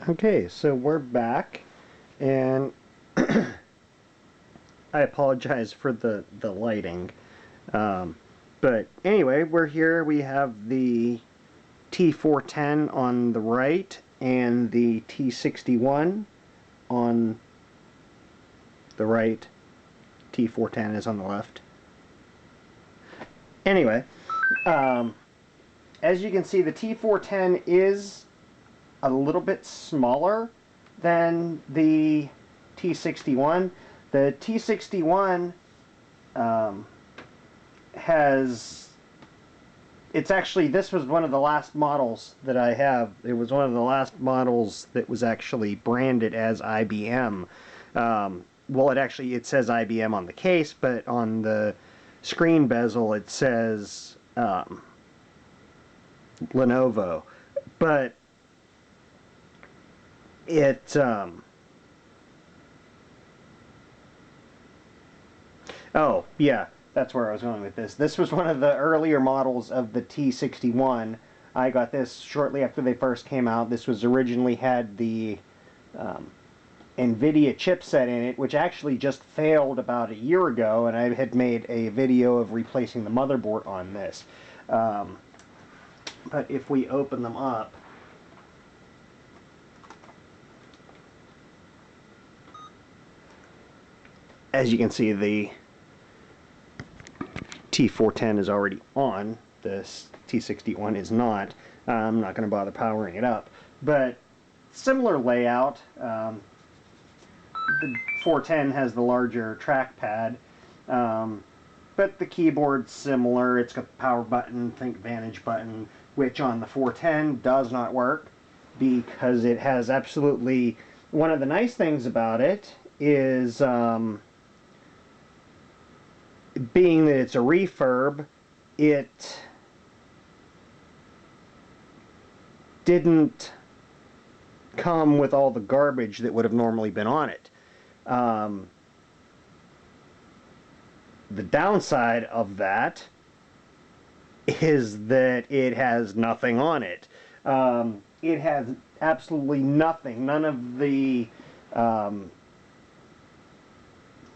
Okay, so we're back, and I apologize for the lighting. But anyway, we're here. We have the T410 on the right and the T61 on the right. T410 is on the left. Anyway, as you can see, the T410 is a little bit smaller than the T61. The T61 it's actually, this was one of the last models that I have. It was one of the last models that was actually branded as IBM. Well, it says IBM on the case, but on the screen bezel it says Lenovo. But oh, yeah, that's where I was going with this. This was one of the earlier models of the T61. I got this shortly after they first came out. This was originally had the NVIDIA chipset in it, which actually just failed about a year ago, and I had made a video of replacing the motherboard on this. But if we open them up, as you can see, the T410 is already on. This T61 is not. I'm not going to bother powering it up. But similar layout. The 410 has the larger trackpad. But the keyboard's similar. It's got the power button, ThinkPad button, which on the 410 does not work because it has absolutely... One of the nice things about it is... being that it's a refurb, it didn't come with all the garbage that would have normally been on it. The downside of that is that it has nothing on it. It has absolutely nothing. None of the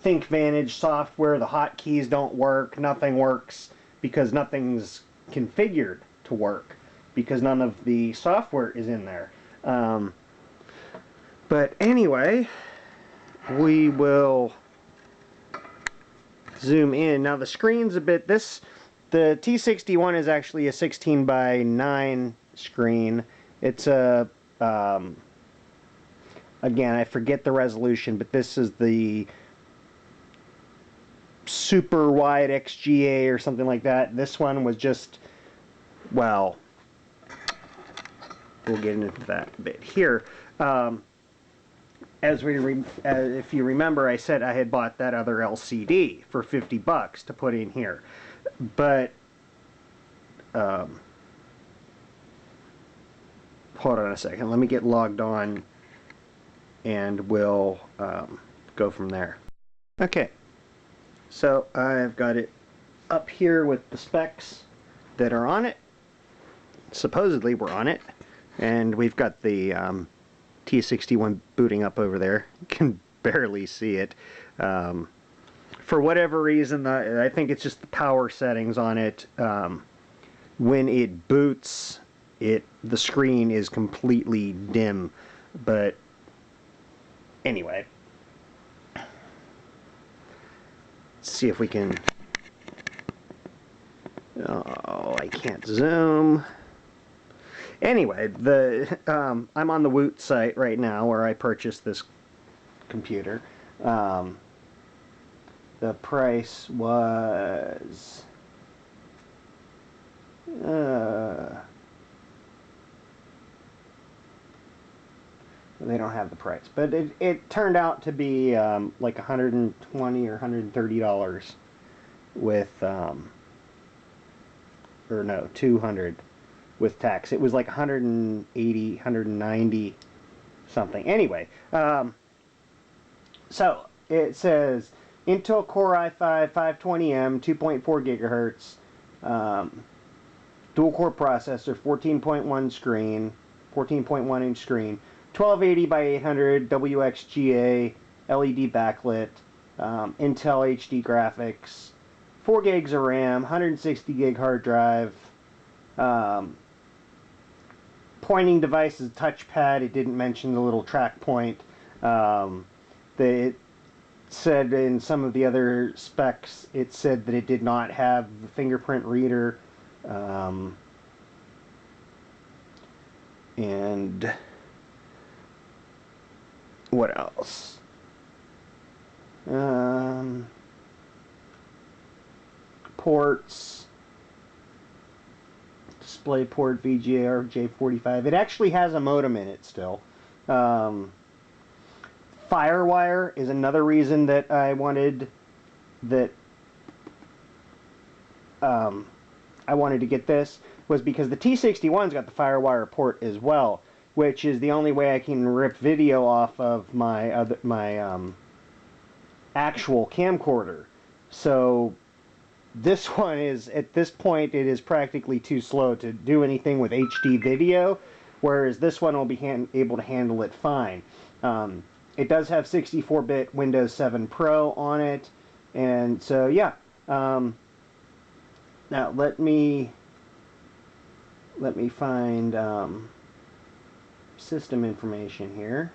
ThinkVantage software, the hotkeys don't work, nothing works because nothing's configured to work because none of the software is in there. But anyway, we will zoom in. Now the screen's a bit, the T61 is actually a 16 by 9 screen. It's a, again, I forget the resolution, but this is the super wide XGA or something like that. This one was just, well, we'll get into that a bit here. If you remember, I said I had bought that other LCD for $50 to put in here, but hold on a second. Let me get logged on, and we'll go from there. Okay. So I've got it up here with the specs that are on it. Supposedly we're on it. And we've got the T61 booting up over there. You can barely see it. For whatever reason, I think it's just the power settings on it. When it boots, the screen is completely dim. But anyway. See if we can... Oh, I can't zoom. Anyway, I'm on the Woot site right now where I purchased this computer. The price was... they don't have the price, but it turned out to be like $120 or $130 with or no, 200 with tax. It was like 180, 190 something. Anyway, so it says Intel Core i5 520M 2.4 gigahertz dual core processor, 14.1 inch screen, 1280 by 800 WXGA LED backlit, Intel HD graphics, 4 gigs of RAM, 160 gig hard drive, pointing device is touchpad. It didn't mention the little track point. It said in some of the other specs, it said that it did not have the fingerprint reader. And what else? Ports. Display port VGA J45. It actually has a modem in it still. Firewire is another reason that I wanted to get this, was because the T61's got the Firewire port as well, which is the only way I can rip video off of my actual camcorder. So this one is, at this point, it is practically too slow to do anything with HD video, whereas this one will be able to handle it fine. It does have 64-bit Windows 7 Pro on it, and so yeah. Now let me find system information here.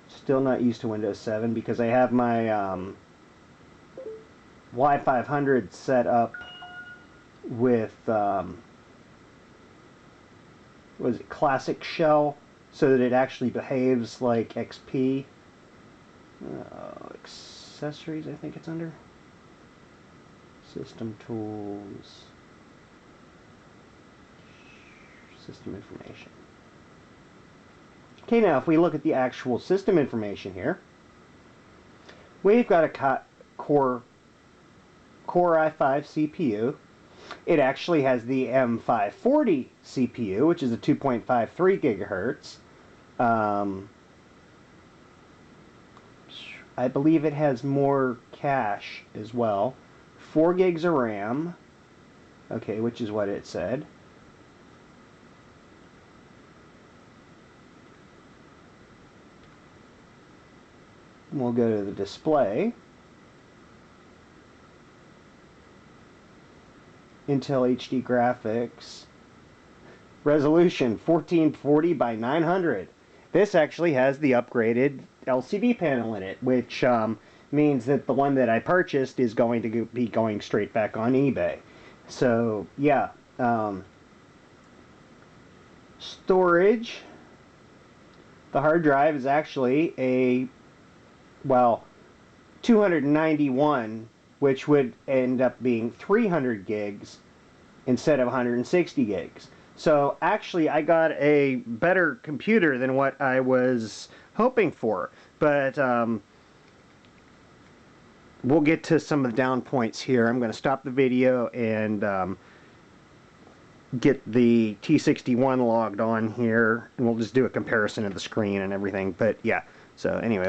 Still not used to Windows 7 because I have my Y500 set up with was it Classic Shell, so that it actually behaves like XP. Accessories, I think it's under. System tools. System information. Okay, now if we look at the actual system information here, we've got a Core i5 CPU. It actually has the M540 CPU, which is a 2.53 gigahertz. I believe it has more cache as well. 4 gigs of RAM. Okay, which is what it said. We'll go to the display. Intel HD graphics. Resolution 1440 by 900. This actually has the upgraded LCD panel in it, which means that the one that I purchased is going to be going straight back on eBay. So yeah. Storage. The hard drive is actually a 291, which would end up being 300 gigs instead of 160 gigs. So actually I got a better computer than what I was hoping for. But we'll get to some of the down points here. I'm going to stop the video and get the T61 logged on here, and we'll just do a comparison of the screen and everything. But yeah, so anyway.